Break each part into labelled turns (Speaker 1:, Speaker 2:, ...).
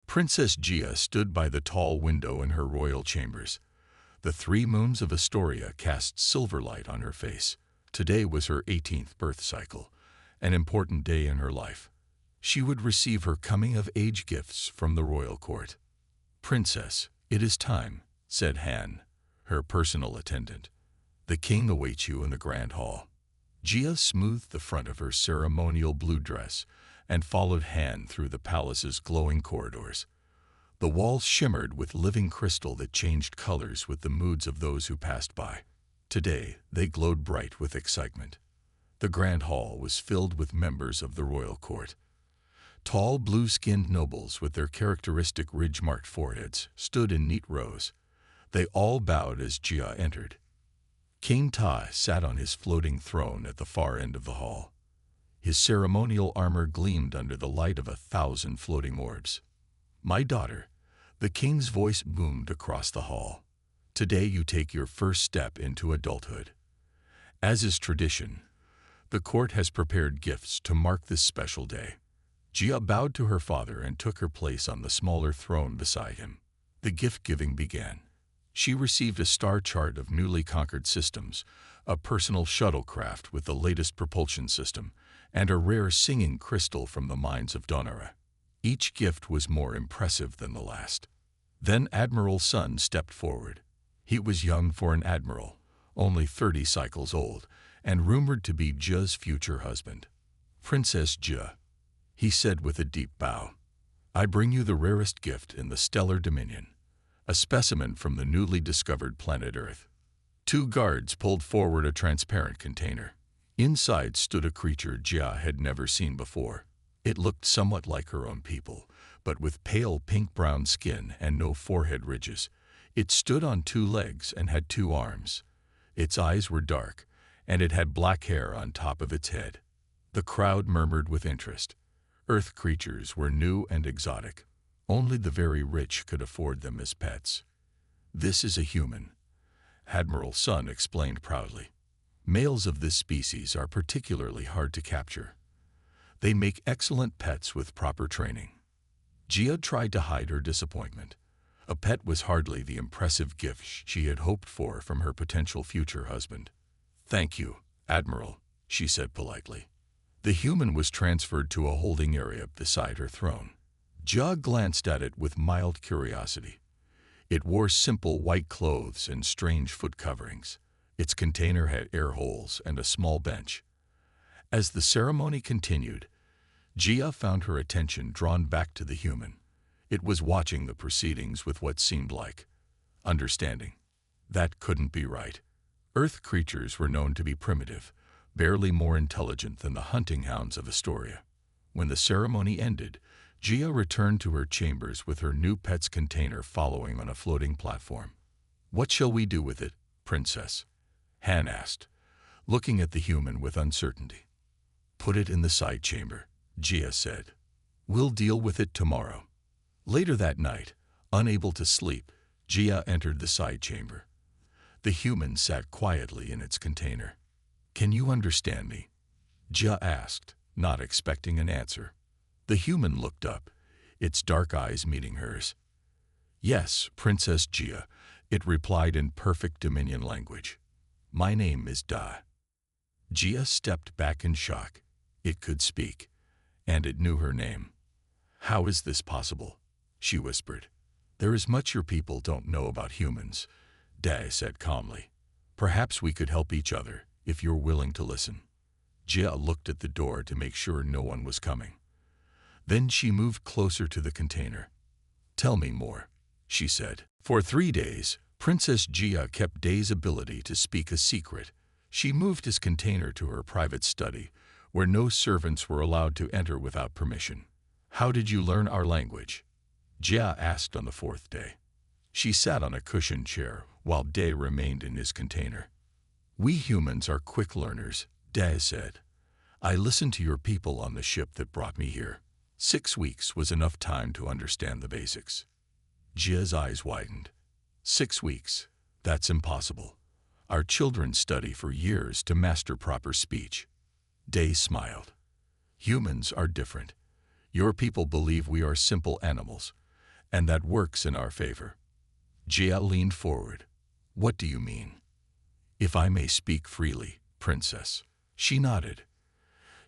Speaker 1: Princess Gia stood by the tall window in her royal chambers. The 3 moons of Astoria cast silver light on her face. Today was her 18th birth cycle, an important day in her life. She would receive her coming-of-age gifts from the royal court. "Princess, it is time," said Han, her personal attendant. "The king awaits you in the grand hall." Gia smoothed the front of her ceremonial blue dress and followed Han through the palace's glowing corridors. The walls shimmered with living crystal that changed colors with the moods of those who passed by. Today, they glowed bright with excitement. The grand hall was filled with members of the royal court. Tall, blue-skinned nobles with their characteristic ridge-marked foreheads stood in neat rows. They all bowed as Gia entered. King Ta sat on his floating throne at the far end of the hall. His ceremonial armor gleamed under the light of 1,000 floating orbs. "My daughter," the king's voice boomed across the hall. "Today you take your first step into adulthood. As is tradition, the court has prepared gifts to mark this special day." Gia bowed to her father and took her place on the smaller throne beside him. The gift-giving began. She received a star chart of newly conquered systems, a personal shuttlecraft with the latest propulsion system, and a rare singing crystal from the mines of Donara. Each gift was more impressive than the last. Then Admiral Sun stepped forward. He was young for an admiral, only 30 cycles old, and rumored to be Jia's future husband. "Princess Jia," he said with a deep bow, "I bring you the rarest gift in the stellar dominion, a specimen from the newly discovered planet Earth." 2 guards pulled forward a transparent container. Inside stood a creature Jia had never seen before. It looked somewhat like her own people, but with pale pink-brown skin and no forehead ridges. It stood on 2 legs and had 2 arms. Its eyes were dark, and it had black hair on top of its head. The crowd murmured with interest. Earth creatures were new and exotic. Only the very rich could afford them as pets. "This is a human," Admiral Sun explained proudly. "Males of this species are particularly hard to capture. They make excellent pets with proper training." Gia tried to hide her disappointment. A pet was hardly the impressive gift she had hoped for from her potential future husband. "Thank you, Admiral," she said politely. The human was transferred to a holding area beside her throne. Gia glanced at it with mild curiosity. It wore simple white clothes and strange foot coverings. Its container had air holes and a small bench. As the ceremony continued, Gia found her attention drawn back to the human. It was watching the proceedings with what seemed like understanding. That couldn't be right. Earth creatures were known to be primitive, barely more intelligent than the hunting hounds of Astoria. When the ceremony ended, Gia returned to her chambers with her new pet's container following on a floating platform. "What shall we do with it, Princess?" Han asked, looking at the human with uncertainty. "Put it in the side chamber," Gia said. "We'll deal with it tomorrow." Later that night, unable to sleep, Gia entered the side chamber. The human sat quietly in its container. "Can you understand me?" Gia asked, not expecting an answer. The human looked up, its dark eyes meeting hers. "Yes, Princess Gia," it replied in perfect Dominion language. "My name is Da." Gia stepped back in shock. It could speak, and it knew her name. "How is this possible?" she whispered. "There is much your people don't know about humans," Da said calmly. "Perhaps we could help each other, if you're willing to listen." Gia looked at the door to make sure no one was coming. Then she moved closer to the container. "Tell me more," she said. For 3 days, Princess Gia kept Da's ability to speak a secret. She moved his container to her private study, where no servants were allowed to enter without permission. "How did you learn our language?" Gia asked on the 4th day. She sat on a cushioned chair while Da remained in his container. "We humans are quick learners," Da said. "I listened to your people on the ship that brought me here. 6 weeks was enough time to understand the basics." Gia's eyes widened. 6 weeks? That's impossible. Our children study for years to master proper speech." Da smiled. "Humans are different. Your people believe we are simple animals, and that works in our favor. Jia leaned forward. What do you mean? If I may speak freely, Princess. She nodded.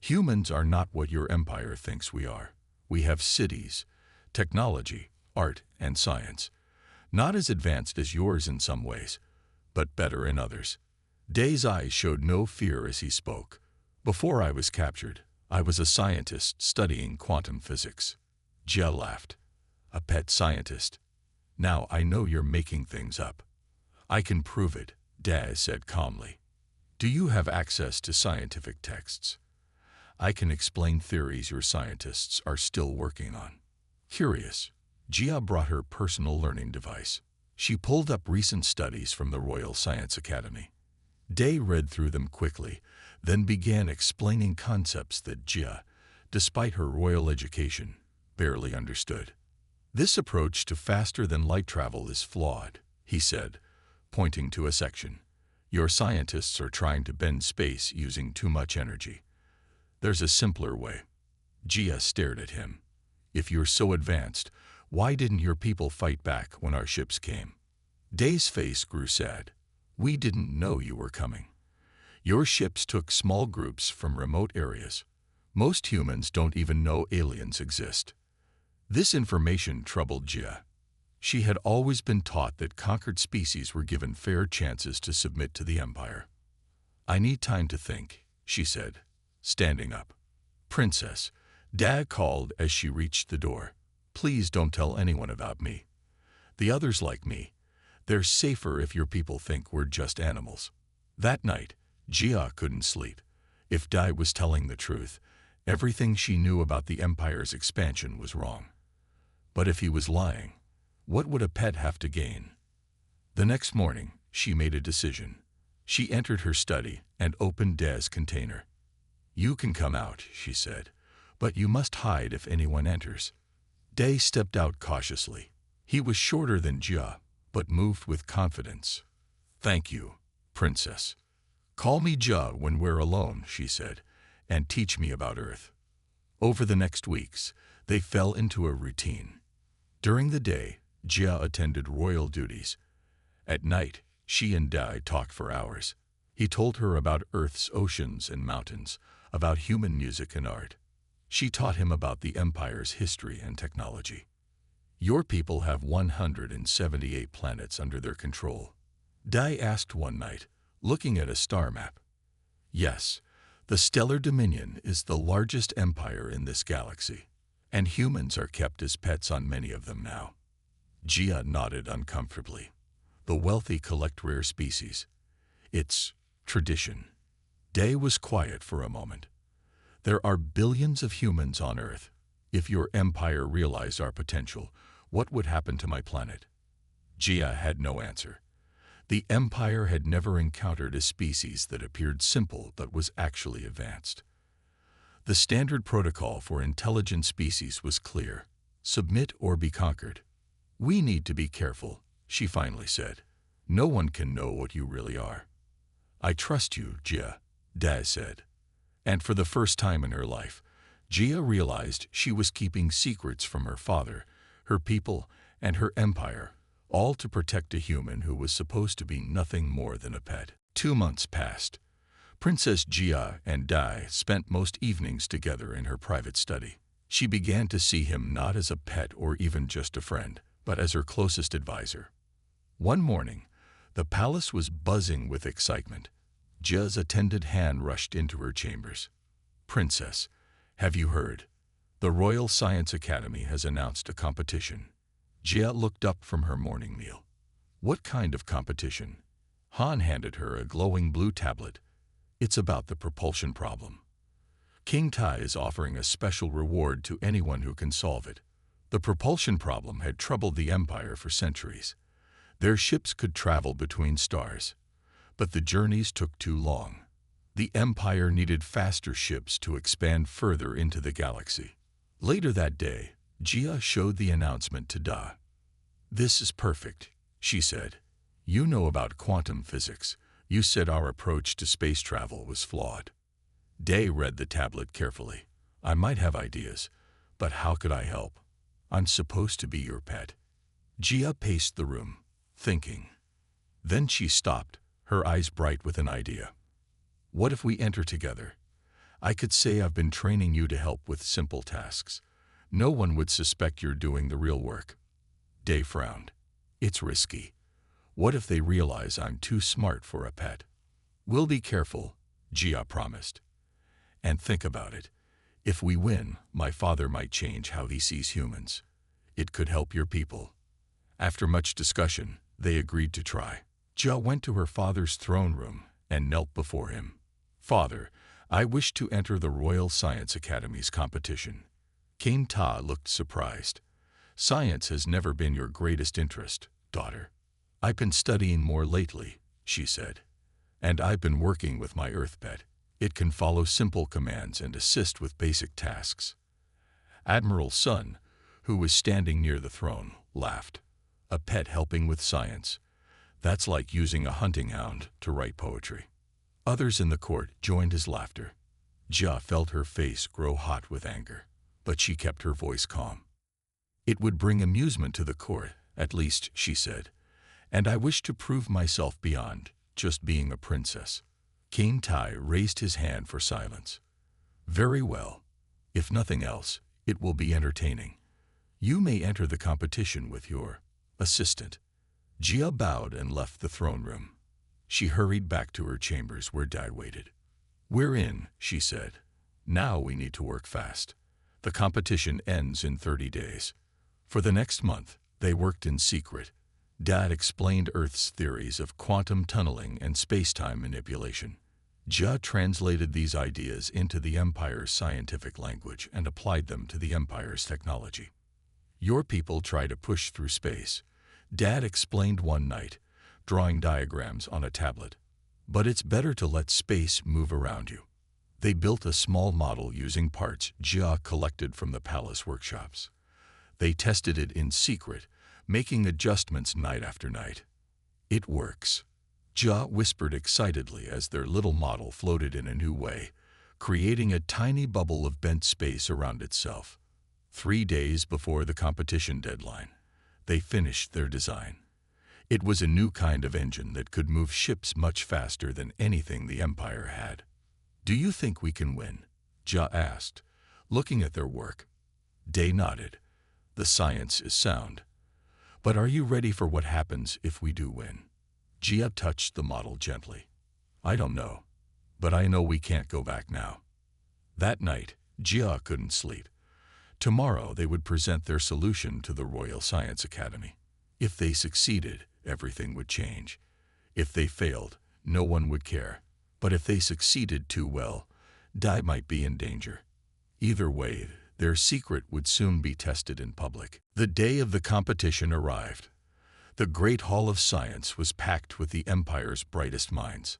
Speaker 1: Humans are not what your empire thinks we are. We have cities, technology, art, and science. Not as advanced as yours in some ways, but better in others. Day's eyes showed no fear as he spoke. Before I was captured, I was a scientist studying quantum physics. Jia laughed. A pet scientist. Now I know you're making things up. I can prove it, Daz said calmly. Do you have access to scientific texts? I can explain theories your scientists are still working on. Curious, Jia brought her personal learning device. She pulled up recent studies from the Royal Science Academy. Day read through them quickly, then began explaining concepts that Jia, despite her royal education, barely understood. This approach to faster-than-light travel is flawed, he said, pointing to a section. Your scientists are trying to bend space using too much energy. There's a simpler way. Jia stared at him. If you're so advanced, why didn't your people fight back when our ships came? Day's face grew sad. We didn't know you were coming. Your ships took small groups from remote areas. Most humans don't even know aliens exist. This information troubled Jia. She had always been taught that conquered species were given fair chances to submit to the Empire. I need time to think, she said, standing up. Princess, Dad called as she reached the door. Please don't tell anyone about me. The others like me. They're safer if your people think we're just animals. That night, Jia couldn't sleep. If Dai was telling the truth, everything she knew about the Empire's expansion was wrong. But if he was lying, what would a pet have to gain? The next morning, she made a decision. She entered her study and opened Dai's container. You can come out, she said, but you must hide if anyone enters. Dai stepped out cautiously. He was shorter than Jia, but moved with confidence. Thank you, Princess. Call me Jia when we're alone, she said, and teach me about Earth. Over the next weeks, they fell into a routine. During the day, Jia attended royal duties. At night, she and Dai talked for hours. He told her about Earth's oceans and mountains, about human music and art. She taught him about the Empire's history and technology. Your people have 178 planets under their control. Dai asked one night, looking at a star map. Yes, the Stellar Dominion is the largest empire in this galaxy, and humans are kept as pets on many of them now. Jia nodded uncomfortably. The wealthy collect rare species. It's tradition. Dai was quiet for a moment. There are billions of humans on Earth. If your empire realized our potential, what would happen to my planet? Jia had no answer. The Empire had never encountered a species that appeared simple but was actually advanced. The standard protocol for intelligent species was clear. Submit or be conquered. We need to be careful, she finally said. No one can know what you really are. I trust you, Jia, Dai said. And for the first time in her life, Jia realized she was keeping secrets from her father, her people, and her empire, all to protect a human who was supposed to be nothing more than a pet. 2 months passed. Princess Jia and Dai spent most evenings together in her private study. She began to see him not as a pet or even just a friend, but as her closest advisor. One morning, the palace was buzzing with excitement. Jia's attendant Han rushed into her chambers. Princess, have you heard? The Royal Science Academy has announced a competition. Jia looked up from her morning meal. What kind of competition? Han handed her a glowing blue tablet. It's about the propulsion problem. King Tai is offering a special reward to anyone who can solve it. The propulsion problem had troubled the Empire for centuries. Their ships could travel between stars, but the journeys took too long. The Empire needed faster ships to expand further into the galaxy. Later that day, Jia showed the announcement to Da. This is perfect, she said. You know about quantum physics. You said our approach to space travel was flawed. Day read the tablet carefully. I might have ideas, but how could I help? I'm supposed to be your pet. Gia paced the room, thinking. Then she stopped, her eyes bright with an idea. What if we enter together? I could say I've been training you to help with simple tasks. No one would suspect you're doing the real work. Day frowned. It's risky. What if they realize I'm too smart for a pet? We'll be careful, Gia promised. And think about it. If we win, my father might change how he sees humans. It could help your people. After much discussion, they agreed to try. Gia went to her father's throne room and knelt before him. Father, I wish to enter the Royal Science Academy's competition. Cain Ta looked surprised. Science has never been your greatest interest, daughter. I've been studying more lately, she said. And I've been working with my Earth pet. It can follow simple commands and assist with basic tasks. Admiral Sun, who was standing near the throne, laughed. A pet helping with science. That's like using a hunting hound to write poetry. Others in the court joined his laughter. Gia felt her face grow hot with anger, but she kept her voice calm. It would bring amusement to the court, at least, she said, and I wish to prove myself beyond just being a princess. Cain Tai raised his hand for silence. Very well. If nothing else, it will be entertaining. You may enter the competition with your assistant. Gia bowed and left the throne room. She hurried back to her chambers where Dad waited. We're in, she said. Now we need to work fast. The competition ends in 30 days. For the next month, they worked in secret. Dad explained Earth's theories of quantum tunneling and space-time manipulation. Gia translated these ideas into the Empire's scientific language and applied them to the Empire's technology. Your people try to push through space, Dad explained one night, drawing diagrams on a tablet. But it's better to let space move around you. They built a small model using parts Gia collected from the palace workshops. They tested it in secret, making adjustments night after night. It works. Gia whispered excitedly as their little model floated in a new way, creating a tiny bubble of bent space around itself. 3 days before the competition deadline, they finished their design. It was a new kind of engine that could move ships much faster than anything the Empire had. Do you think we can win? Gia asked, looking at their work. Day nodded. The science is sound. But are you ready for what happens if we do win? Gia touched the model gently. I don't know, but I know we can't go back now. That night, Gia couldn't sleep. Tomorrow they would present their solution to the Royal Science Academy. If they succeeded, everything would change. If they failed, no one would care. But if they succeeded too well, Dai might be in danger. Either way, their secret would soon be tested in public. The day of the competition arrived. The Great Hall of Science was packed with the Empire's brightest minds.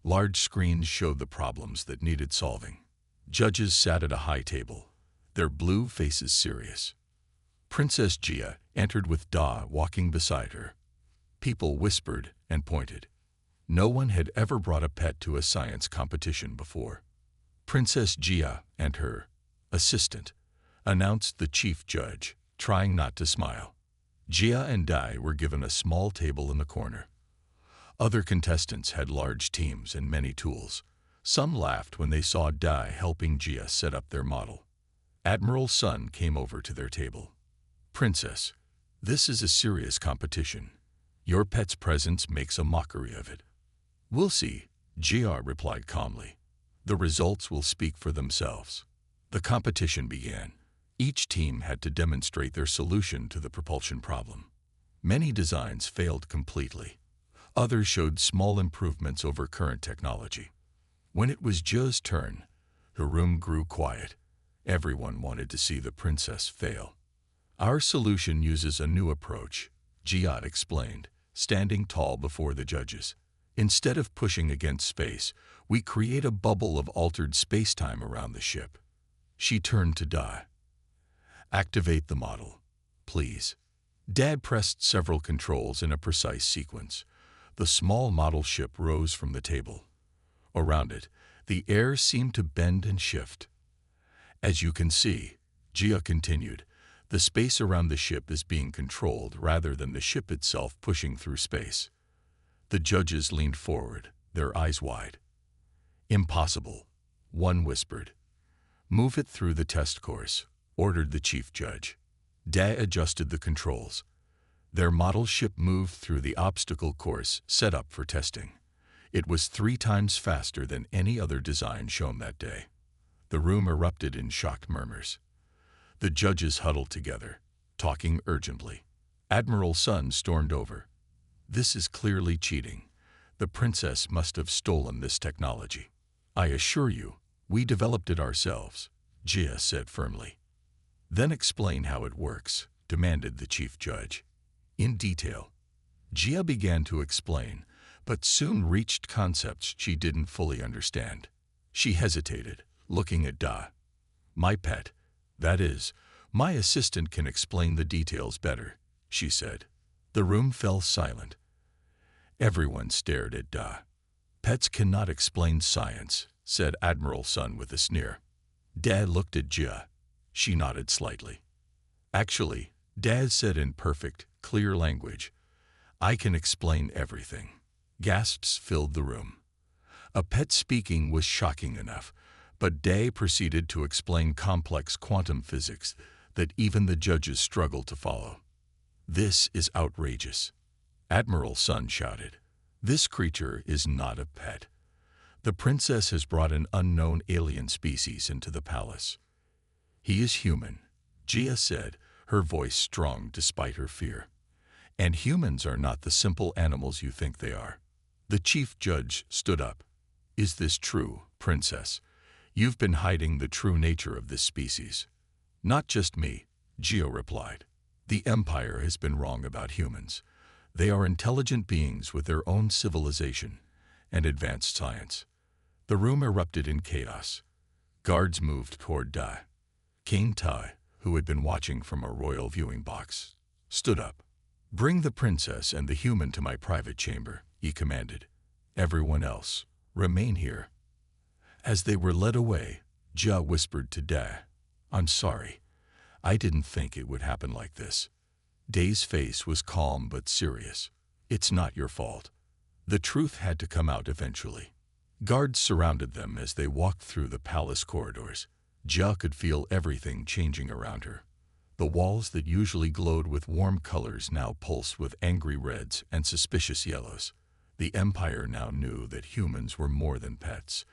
Speaker 1: Large screens showed the problems that needed solving. Judges sat at a high table, their blue faces serious. Princess Gia entered with Da walking beside her. People whispered and pointed. No one had ever brought a pet to a science competition before. Princess Gia and her assistant announced the chief judge, trying not to smile. Gia and Dai were given a small table in the corner. Other contestants had large teams and many tools. Some laughed when they saw Dai helping Gia set up their model. Admiral Sun came over to their table. Princess, this is a serious competition. Your pet's presence makes a mockery of it. We'll see, Gia replied calmly. The results will speak for themselves. The competition began. Each team had to demonstrate their solution to the propulsion problem. Many designs failed completely. Others showed small improvements over current technology. When it was Jia's turn, the room grew quiet. Everyone wanted to see the princess fail. Our solution uses a new approach, Jia explained, standing tall before the judges. Instead of pushing against space, we create a bubble of altered space-time around the ship. She turned to Dai. Activate the model, please. Dad pressed several controls in a precise sequence. The small model ship rose from the table. Around it, the air seemed to bend and shift. As you can see, Gia continued, The space around the ship is being controlled rather than the ship itself pushing through space. The judges leaned forward, their eyes wide. Impossible, one whispered. Move it through the test course, ordered the chief judge. Da adjusted the controls. Their model ship moved through the obstacle course set up for testing. It was 3 times faster than any other design shown that day. The room erupted in shocked murmurs. The judges huddled together, talking urgently. Admiral Sun stormed over. This is clearly cheating. The princess must have stolen this technology. I assure you, we developed it ourselves, Jia said firmly. Then explain how it works, demanded the chief judge. In detail. Jia began to explain, but soon reached concepts she didn't fully understand. She hesitated, looking at Da. My pet, that is, my assistant can explain the details better, she said. The room fell silent. Everyone stared at Da. Pets cannot explain science, said Admiral Sun with a sneer. Dad looked at Jia. She nodded slightly. Actually, Dad said in perfect, clear language, I can explain everything. Gasps filled the room. A pet speaking was shocking enough, but Day proceeded to explain complex quantum physics that even the judges struggled to follow. This is outrageous. Admiral Sun shouted. This creature is not a pet. The princess has brought an unknown alien species into the palace. He is human, Jia said, her voice strong despite her fear. And humans are not the simple animals you think they are. The chief judge stood up. Is this true, princess? You've been hiding the true nature of this species. Not just me, Jia replied. The Empire has been wrong about humans. They are intelligent beings with their own civilization and advanced science. The room erupted in chaos. Guards moved toward Da. King Tai, who had been watching from a royal viewing box, stood up. Bring the princess and the human to my private chamber, he commanded. Everyone else, remain here. As they were led away, Jia whispered to Da, I'm sorry. I didn't think it would happen like this. Day's face was calm but serious. It's not your fault. The truth had to come out eventually. Guards surrounded them as they walked through the palace corridors. Jia could feel everything changing around her. The walls that usually glowed with warm colors now pulsed with angry reds and suspicious yellows. The Empire now knew that humans were more than pets,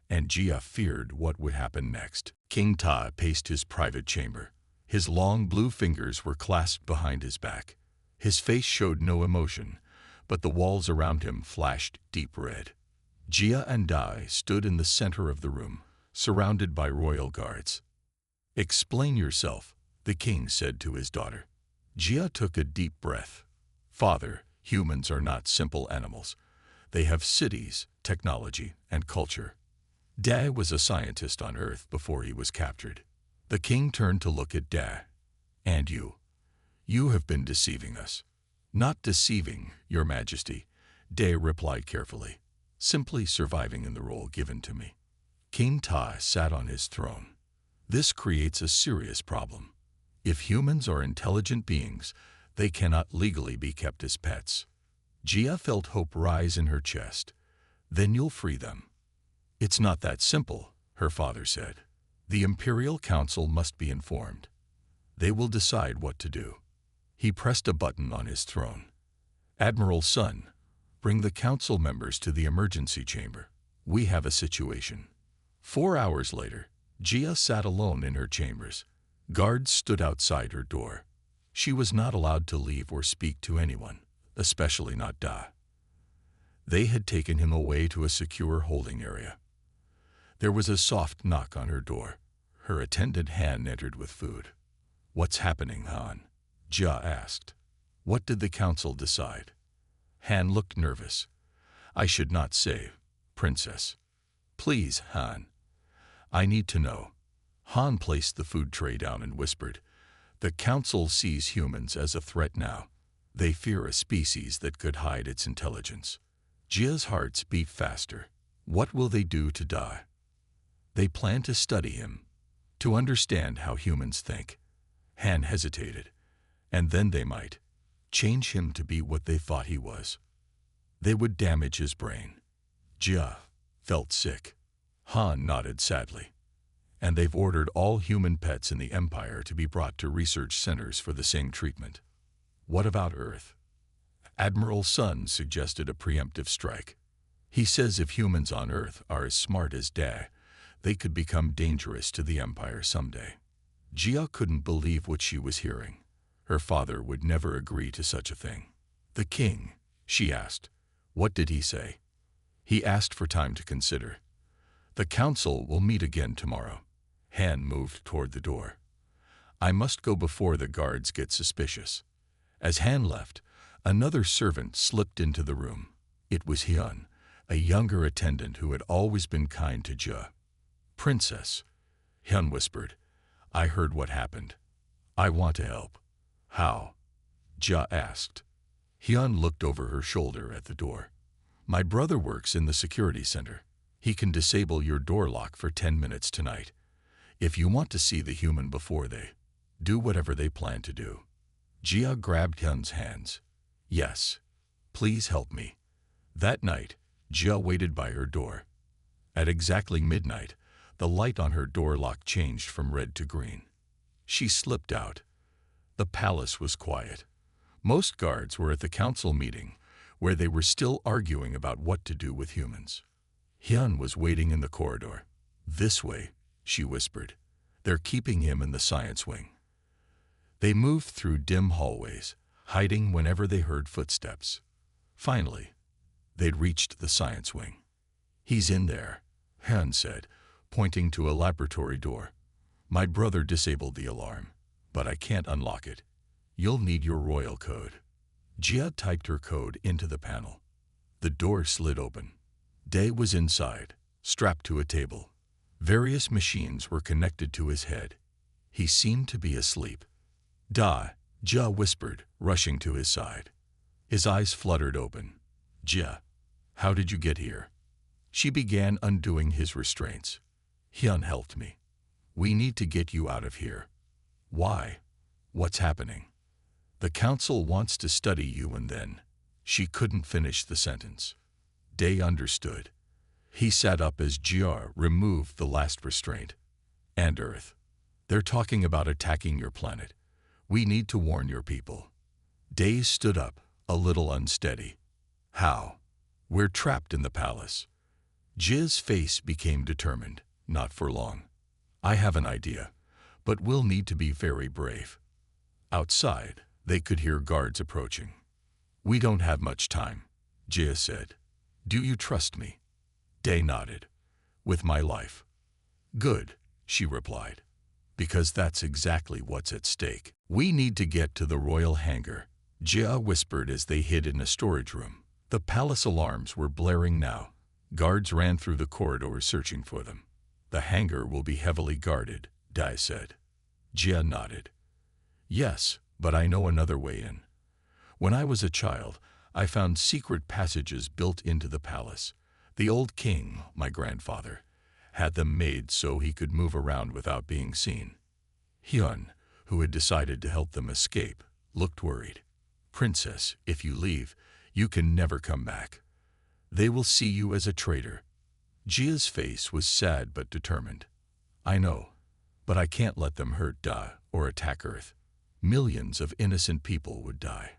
Speaker 1: and Jia feared what would happen next. King Ta paced his private chamber. His long blue fingers were clasped behind his back. His face showed no emotion, but the walls around him flashed deep red. Jia and Dai stood in the center of the room, surrounded by royal guards. Explain yourself, the king said to his daughter. Jia took a deep breath. Father, humans are not simple animals. They have cities, technology, and culture. Da was a scientist on Earth before he was captured. The king turned to look at Da. And you? You have been deceiving us. Not deceiving, your majesty, Da replied carefully. Simply surviving in the role given to me. King Ta sat on his throne. This creates a serious problem. If humans are intelligent beings, they cannot legally be kept as pets. Jia felt hope rise in her chest. Then you'll free them. It's not that simple, her father said. The Imperial Council must be informed. They will decide what to do. He pressed a button on his throne. Admiral Sun, bring the council members to the emergency chamber. We have a situation. 4 hours later, Jia sat alone in her chambers. Guards stood outside her door. She was not allowed to leave or speak to anyone, especially not Da. They had taken him away to a secure holding area. There was a soft knock on her door. Her attendant Han entered with food. What's happening, Han? Jia asked. What did the council decide? Han looked nervous. I should not say, princess. Please, Han. I need to know. Han placed the food tray down and whispered, the council sees humans as a threat now. They fear a species that could hide its intelligence. Jia's heart beat faster. What will they do to Da? They plan to study him, to understand how humans think. Han hesitated. And then they might change him to be what they thought he was. They would damage his brain. Jia felt sick. Han nodded sadly. And they've ordered all human pets in the Empire to be brought to research centers for the same treatment. What about Earth? Admiral Sun suggested a preemptive strike. He says if humans on Earth are as smart as Da, they could become dangerous to the Empire someday. Jia couldn't believe what she was hearing. Her father would never agree to such a thing. The king, she asked. What did he say? He asked for time to consider. The council will meet again tomorrow. Han moved toward the door. I must go before the guards get suspicious. As Han left, another servant slipped into the room. It was Hyun, a younger attendant who had always been kind to Jia. Princess, Hyun whispered. I heard what happened. I want to help. How? Jia asked. Hyun looked over her shoulder at the door. My brother works in the security center. He can disable your door lock for 10 minutes tonight. If you want to see the human before they do whatever they plan to do. Jia grabbed Hyun's hands. Yes. Please help me. That night, Jia waited by her door. At exactly midnight, the light on her door lock changed from red to green. She slipped out. The palace was quiet. Most guards were at the council meeting, where they were still arguing about what to do with humans. Hyun was waiting in the corridor. This way, she whispered. They're keeping him in the science wing. They moved through dim hallways, hiding whenever they heard footsteps. Finally, they'd reached the science wing. He's in there, Hyun said, pointing to a laboratory door. My brother disabled the alarm, but I can't unlock it. You'll need your royal code. Jia typed her code into the panel. The door slid open. Dae was inside, strapped to a table. Various machines were connected to his head. He seemed to be asleep. Da, Jia whispered, rushing to his side. His eyes fluttered open. Jia, how did you get here? She began undoing his restraints. Hyun helped me. We need to get you out of here. Why? What's happening? The council wants to study you and then. She couldn't finish the sentence. Dae understood. He sat up as Jia removed the last restraint. And Earth. They're talking about attacking your planet. We need to warn your people. Dae stood up, a little unsteady. How? We're trapped in the palace. Jia's face became determined, not for long. I have an idea, but we'll need to be very brave. Outside, they could hear guards approaching. We don't have much time, Jia said. Do you trust me? Dae nodded. With my life. Good, she replied. Because that's exactly what's at stake. We need to get to the royal hangar, Jia whispered as they hid in a storage room. The palace alarms were blaring now. Guards ran through the corridors searching for them. The hangar will be heavily guarded, Dae said. Jia nodded. Yes, but I know another way in. When I was a child, I found secret passages built into the palace. The old king, my grandfather, had them made so he could move around without being seen. Hyun, who had decided to help them escape, looked worried. Princess, if you leave, you can never come back. They will see you as a traitor. Jia's face was sad but determined. I know, but I can't let them hurt Da or attack Earth. Millions of innocent people would die.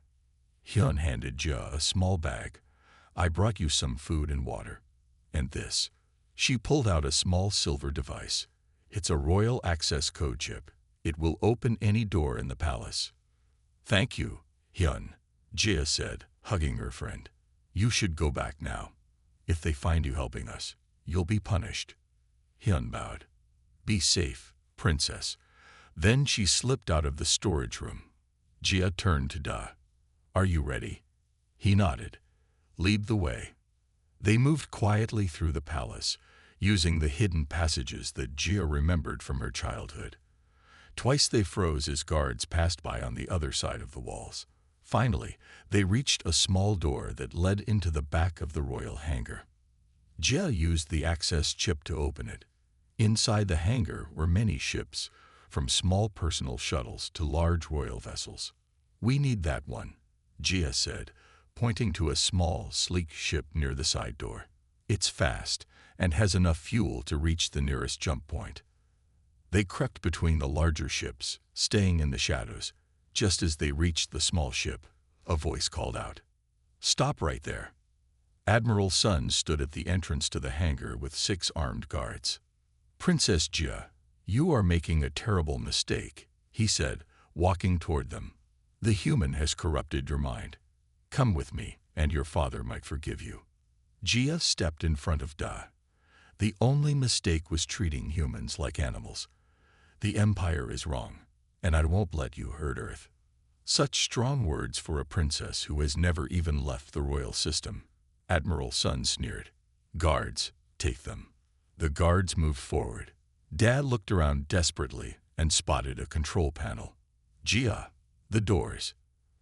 Speaker 1: Hyun handed Jia a small bag. I brought you some food and water. And this. She pulled out a small silver device. It's a royal access code chip. It will open any door in the palace. Thank you, Hyun, Jia said, hugging her friend. You should go back now. If they find you helping us, you'll be punished. Hyun bowed. Be safe, princess. Then she slipped out of the storage room. Jia turned to Da. Are you ready? He nodded. Lead the way. They moved quietly through the palace, using the hidden passages that Jia remembered from her childhood. Twice they froze as guards passed by on the other side of the walls. Finally, they reached a small door that led into the back of the royal hangar. Jia used the access chip to open it. Inside the hangar were many ships, from small personal shuttles to large royal vessels. "We need that one," Gia said, pointing to a small, sleek ship near the side door. "It's fast and has enough fuel to reach the nearest jump point." They crept between the larger ships, staying in the shadows. Just as they reached the small ship, a voice called out, "Stop right there." Admiral Sun stood at the entrance to the hangar with 6 armed guards. "Princess Jia, you are making a terrible mistake," he said, walking toward them. "The human has corrupted your mind. Come with me, and your father might forgive you." Jia stepped in front of Da. "The only mistake was treating humans like animals. The Empire is wrong, and I won't let you hurt Earth." Such strong words for a princess who has never even left the royal system. Admiral Sun sneered. "Guards, take them." The guards moved forward. Dad looked around desperately and spotted a control panel. "Jia, the doors,"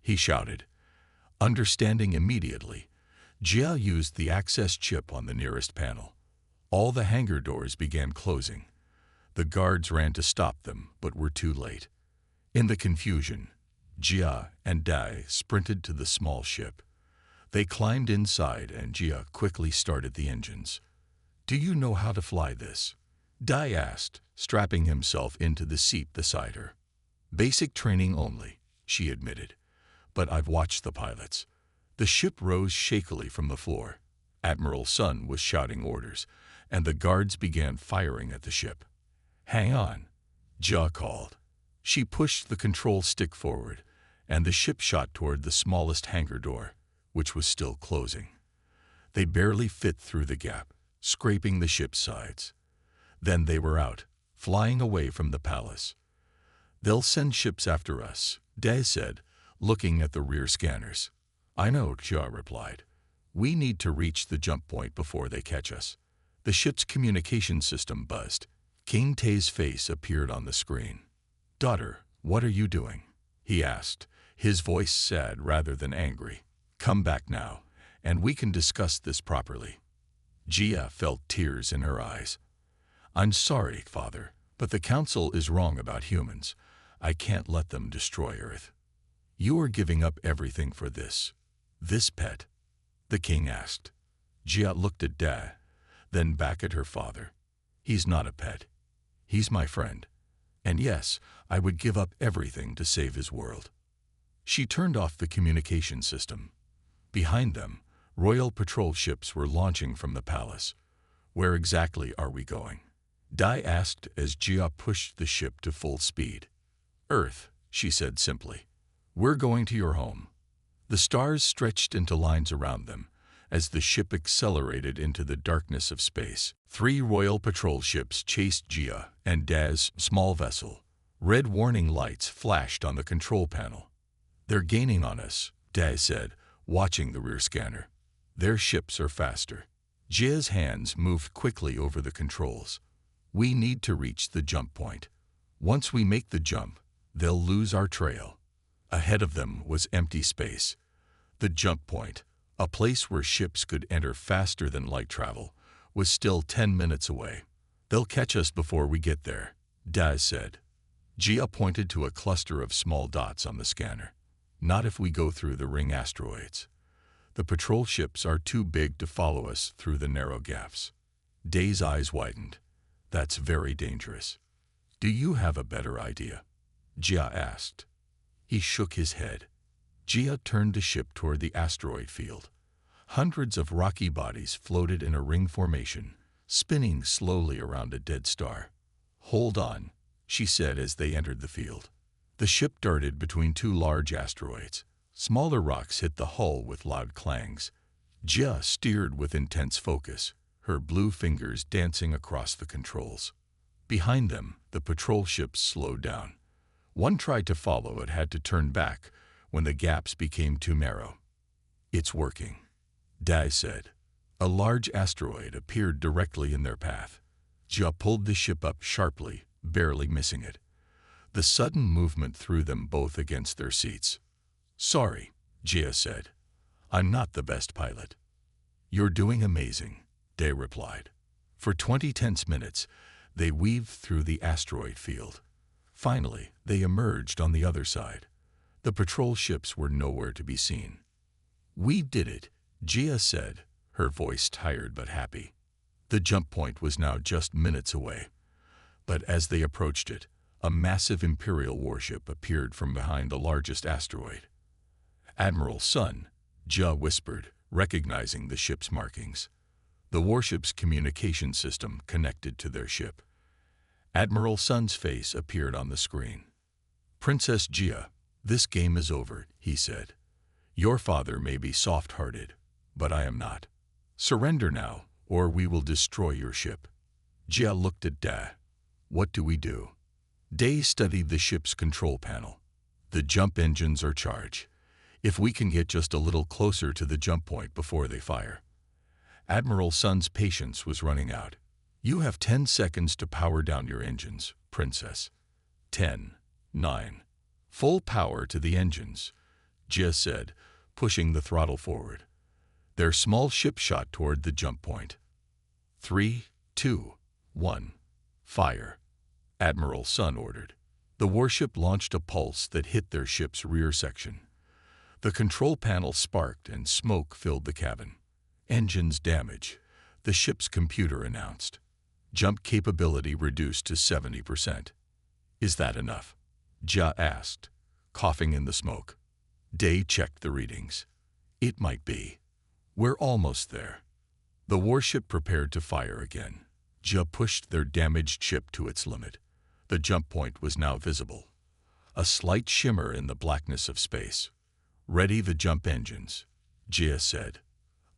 Speaker 1: he shouted. Understanding immediately, Jia used the access chip on the nearest panel. All the hangar doors began closing. The guards ran to stop them, but were too late. In the confusion, Jia and Dai sprinted to the small ship. They climbed inside and Jia quickly started the engines. "Do you know how to fly this?" Dai asked, strapping himself into the seat beside her. "Basic training only," she admitted. "But I've watched the pilots." The ship rose shakily from the floor. Admiral Sun was shouting orders, and the guards began firing at the ship. "Hang on," Jia called. She pushed the control stick forward, and the ship shot toward the smallest hangar door, which was still closing. They barely fit through the gap, scraping the ship's sides. Then they were out, flying away from the palace. "They'll send ships after us," Dai said, looking at the rear scanners. "I know," Jia replied. "We need to reach the jump point before they catch us." The ship's communication system buzzed. King Tay's face appeared on the screen. "Daughter, what are you doing?" he asked, his voice sad rather than angry. "Come back now, and we can discuss this properly." Jia felt tears in her eyes. "I'm sorry, Father, but the Council is wrong about humans. I can't let them destroy Earth." "You are giving up everything for this pet?" the king asked. Jia looked at Da, then back at her father. "He's not a pet. He's my friend. And yes, I would give up everything to save his world." She turned off the communication system. Behind them, royal patrol ships were launching from the palace. "Where exactly are we going?" Dai asked as Jia pushed the ship to full speed. "Earth," she said simply. "We're going to your home." The stars stretched into lines around them as the ship accelerated into the darkness of space. 3 royal patrol ships chased Jia and Dai's small vessel. Red warning lights flashed on the control panel. "They're gaining on us," Dai said, watching the rear scanner. "Their ships are faster." Jia's hands moved quickly over the controls. "We need to reach the jump point. Once we make the jump, they'll lose our trail." Ahead of them was empty space. The jump point, a place where ships could enter faster than light travel, was still 10 minutes away. "They'll catch us before we get there," Dai said. Jia pointed to a cluster of small dots on the scanner. "Not if we go through the ring asteroids. The patrol ships are too big to follow us through the narrow gaps." Dai's eyes widened. "That's very dangerous." "Do you have a better idea?" Jia asked. He shook his head. Jia turned the ship toward the asteroid field. Hundreds of rocky bodies floated in a ring formation, spinning slowly around a dead star. "Hold on," she said as they entered the field. The ship darted between 2 large asteroids. Smaller rocks hit the hull with loud clangs. Jia steered with intense focus, her blue fingers dancing across the controls. Behind them, the patrol ships slowed down. One tried to follow but had to turn back when the gaps became too narrow. "It's working," Dai said. A large asteroid appeared directly in their path. Jia pulled the ship up sharply, barely missing it. The sudden movement threw them both against their seats. "Sorry," Jia said. "I'm not the best pilot." "You're doing amazing," Dai replied. For 20 tense minutes, they weaved through the asteroid field. Finally, they emerged on the other side. The patrol ships were nowhere to be seen. "We did it," Gia said, her voice tired but happy. The jump point was now just minutes away. But as they approached it, a massive Imperial warship appeared from behind the largest asteroid. "Admiral Sun," Gia whispered, recognizing the ship's markings. The warship's communication system connected to their ship. Admiral Sun's face appeared on the screen. "Princess Gia, this game is over," he said. "Your father may be soft-hearted, but I am not. Surrender now, or we will destroy your ship." Gia looked at Da. "What do we do?" Day studied the ship's control panel. "The jump engines are charged. If we can get just a little closer to the jump point before they fire." Admiral Sun's patience was running out. "You have 10 seconds to power down your engines, Princess." 10, 9. "Full power to the engines," Gia said, pushing the throttle forward. Their small ship shot toward the jump point. 3, 2, 1. "Fire," Admiral Sun ordered. The warship launched a pulse that hit their ship's rear section. The control panel sparked and smoke filled the cabin. "Engines damage," the ship's computer announced. "Jump capability reduced to 70%. "Is that enough?" Gia asked, coughing in the smoke. Day checked the readings. "It might be. We're almost there." The warship prepared to fire again. Gia pushed their damaged ship to its limit. The jump point was now visible, a slight shimmer in the blackness of space. "Ready the jump engines," Gia said.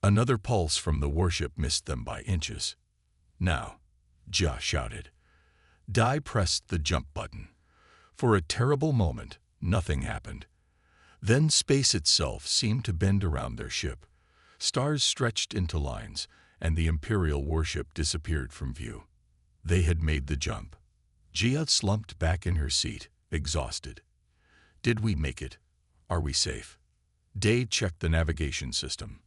Speaker 1: Another pulse from the warship missed them by inches. "Now," Gia shouted. Dai pressed the jump button. For a terrible moment, nothing happened. Then space itself seemed to bend around their ship. Stars stretched into lines, and the Imperial warship disappeared from view. They had made the jump. Gia slumped back in her seat, exhausted. "Did we make it? Are we safe?" Day checked the navigation system.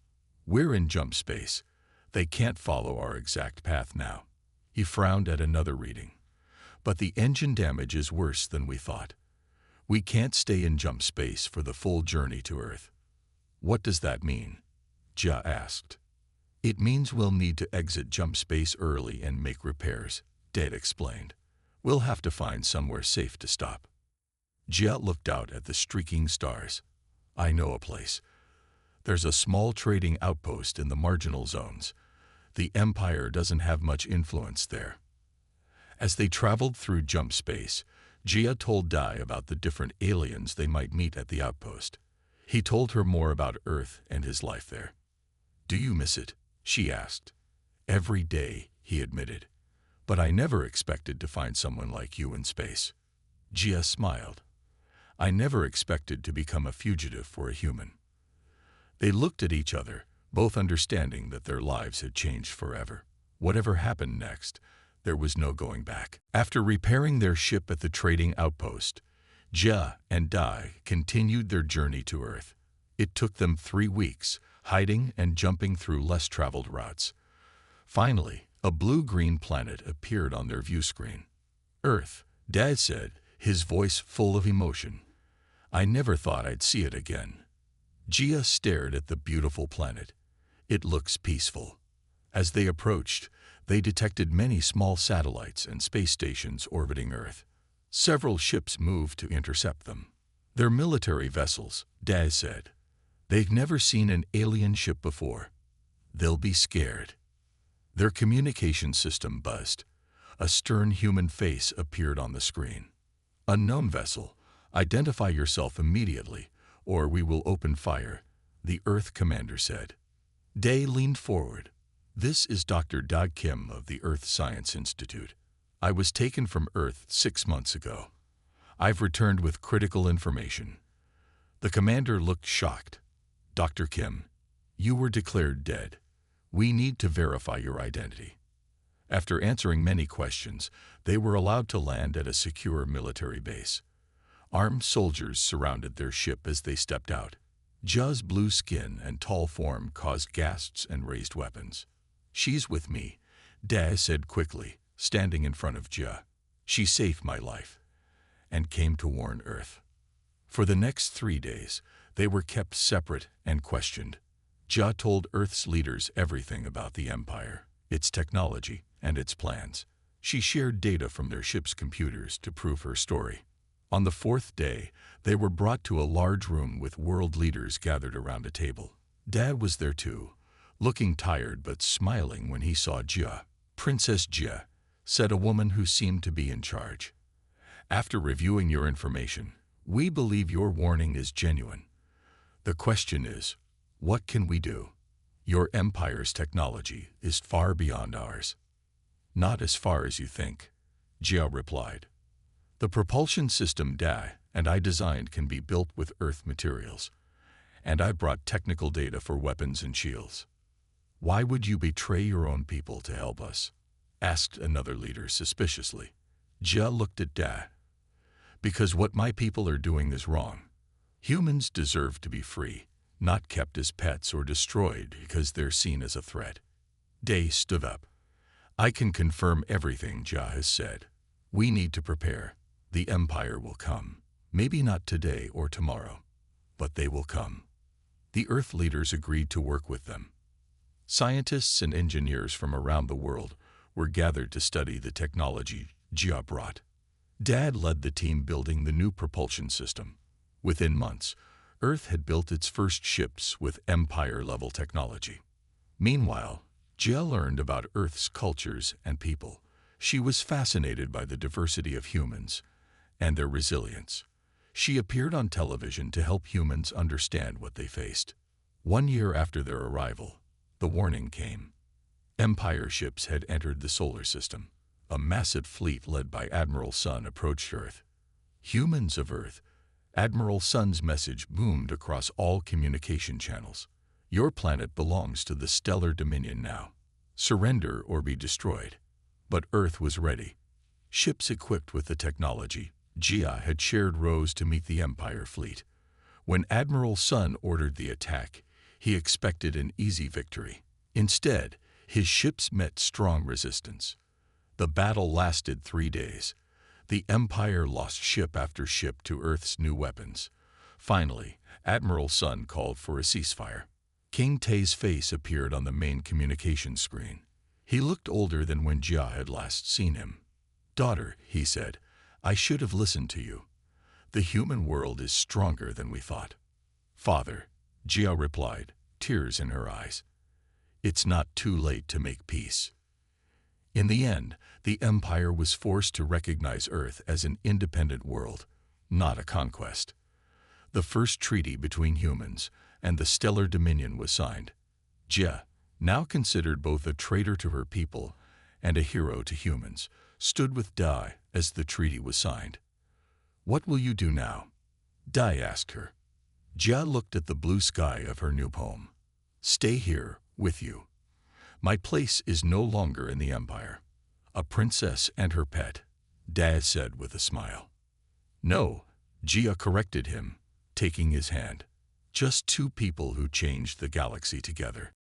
Speaker 1: "We're in jump space. They can't follow our exact path now." He frowned at another reading. "But the engine damage is worse than we thought. We can't stay in jump space for the full journey to Earth." "What does that mean?" Gia asked. "It means we'll need to exit jump space early and make repairs," Dad explained. "We'll have to find somewhere safe to stop." Gia looked out at the streaking stars. "I know a place. There's a small trading outpost in the marginal zones. The Empire doesn't have much influence there." As they traveled through jump space, Gia told Dai about the different aliens they might meet at the outpost. He told her more about Earth and his life there. "Do you miss it?" she asked. "Every day," he admitted. "But I never expected to find someone like you in space." Gia smiled. "I never expected to become a fugitive for a human." They looked at each other, both understanding that their lives had changed forever. Whatever happened next, there was no going back. After repairing their ship at the trading outpost, Gia and Dai continued their journey to Earth. It took them 3 weeks, hiding and jumping through less traveled routes. Finally, a blue-green planet appeared on their view screen. "Earth," Dad said, his voice full of emotion. "I never thought I'd see it again." Gia stared at the beautiful planet. "It looks peaceful." As they approached, they detected many small satellites and space stations orbiting Earth. Several ships moved to intercept them. "They're military vessels," Daz said. "They've never seen an alien ship before. They'll be scared." Their communication system buzzed. A stern human face appeared on the screen. "Unknown vessel, identify yourself immediately, or we will open fire," the Earth commander said. Day leaned forward. "This is Dr. Dag Kim of the Earth Science Institute. I was taken from Earth 6 months ago. I've returned with critical information." The commander looked shocked. "Dr. Kim, you were declared dead. We need to verify your identity." After answering many questions, they were allowed to land at a secure military base. Armed soldiers surrounded their ship as they stepped out. Ja's blue skin and tall form caused gasps and raised weapons. "She's with me," Daz said quickly, standing in front of Ja. "She saved my life." and came to warn Earth. For the next 3 days, they were kept separate and questioned. Jia told Earth's leaders everything about the Empire, its technology, and its plans. She shared data from their ship's computers to prove her story. On the 4th day, they were brought to a large room with world leaders gathered around a table. Dad was there too, looking tired but smiling when he saw Jia. "Princess Jia," said a woman who seemed to be in charge. "After reviewing your information, we believe your warning is genuine. The question is, what can we do? Your Empire's technology is far beyond ours." "Not as far as you think," Jia replied. "The propulsion system Da and I designed can be built with Earth materials, and I brought technical data for weapons and shields." "Why would you betray your own people to help us?" asked another leader suspiciously. Jia looked at Da. "Because what my people are doing is wrong. Humans deserve to be free, not kept as pets or destroyed because they're seen as a threat." Da stood up. "I can confirm everything Jia has said. We need to prepare. The Empire will come. Maybe not today or tomorrow, but they will come." The Earth leaders agreed to work with them. Scientists and engineers from around the world were gathered to study the technology Jia brought. Dad led the team building the new propulsion system. Within months, Earth had built its first ships with Empire-level technology. Meanwhile, Jia learned about Earth's cultures and people. She was fascinated by the diversity of humans and their resilience. She appeared on television to help humans understand what they faced. 1 year after their arrival, the warning came. Empire ships had entered the solar system. A massive fleet led by Admiral Sun approached Earth. "Humans of Earth," Admiral Sun's message boomed across all communication channels. "Your planet belongs to the Stellar Dominion now. Surrender or be destroyed." But Earth was ready. Ships equipped with the technology Jia had shared rose to meet the Empire fleet. When Admiral Sun ordered the attack, he expected an easy victory. Instead, his ships met strong resistance. The battle lasted 3 days. The Empire lost ship after ship to Earth's new weapons. Finally, Admiral Sun called for a ceasefire. King Tay's face appeared on the main communication screen. He looked older than when Jia had last seen him. "Daughter," he said, "I should have listened to you. The human world is stronger than we thought." "Father," Jia replied, tears in her eyes, "it's not too late to make peace." In the end, the Empire was forced to recognize Earth as an independent world, not a conquest. The first treaty between humans and the Stellar Dominion was signed. Jia, now considered both a traitor to her people and a hero to humans, stood with Dai as the treaty was signed. "What will you do now?" Dai asked her. Jia looked at the blue sky of her new home. "Stay here with you. My place is no longer in the Empire." "A princess and her pet," Dad said with a smile. "No," Jia corrected him, taking his hand. "Just 2 people who changed the galaxy together."